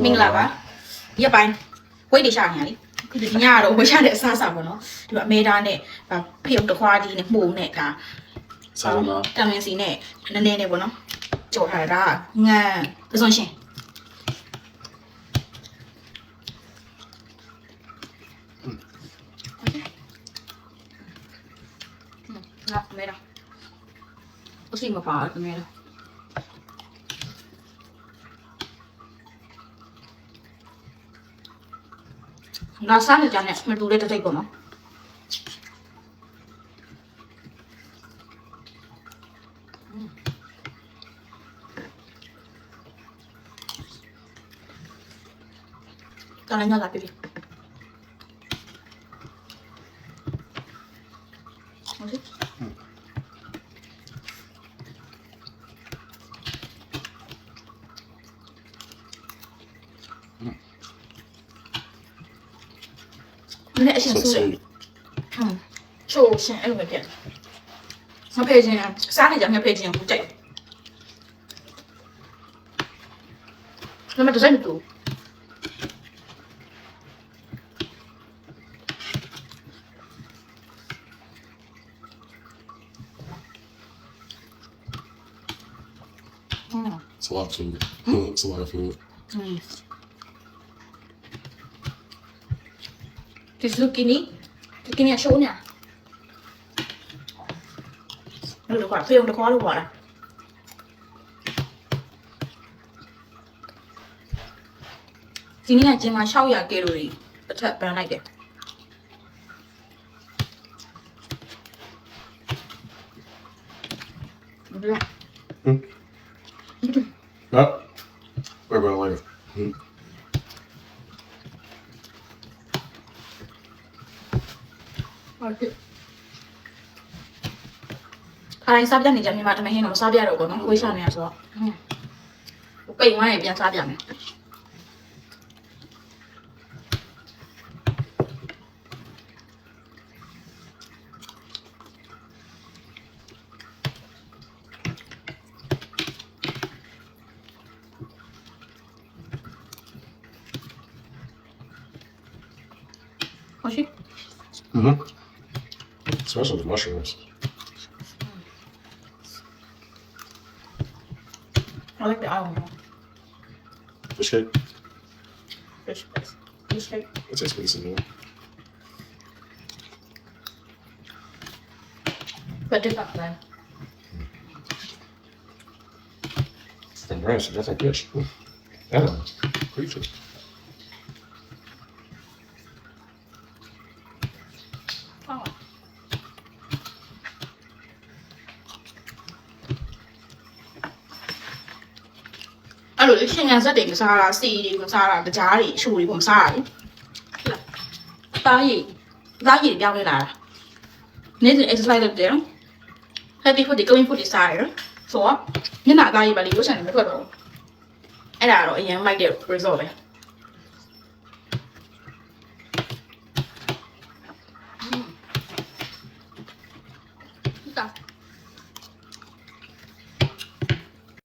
မင်္ဂလာပါဒီအပိုင်းဝိတ်တွေရှာနေရလေဒီညကတော့ဝယ်ရတဲ့အစားအစာပေါ့နော်ဒီအမေသားနဲ့ဖေုံတခွားကြီးနဲ့မှုနဲ့ဒါတမင်စီနဲ့နည်းနည်းနဲ့ပေါ့နော်ကြော်ထားတာငန်းပစွန်ရှင်那没了，不是你们发的没了。那三个家呢，没读的这个吗？当然要来，贝贝。我去。你那先说的，就先那个片，我配件三个讲要配件不对，那么就真多。It's a lot of food. It's a lot of food. This zucchini là số nha. Nó được quả phiêu nó khó luôn quả. Chỉ là chỉ mà sau giờ kia rồi, thật là này kìa. Yep. Where about later? Ai sắp ra thì chẳng như mà thằng này nó sắp ra rồi, nó quay sang này rồi. Cây ngoài này biến sắp ra này. Moshi? Especially the mushrooms. I like the island. Fish cake. Fish cake. It tastes pretty similar. But different then. And rice, that's like fish. Animal. Creature. Oh. Allora, il scena sa che sarà sì, sarà già lì, su di come sai. Dai, abbiamo là. Nên exercise được đấy. Healthy food thì going food desire. So, nhưng là dai bà lý của chẳng mới được. Ai là rồi, anh em like the result này.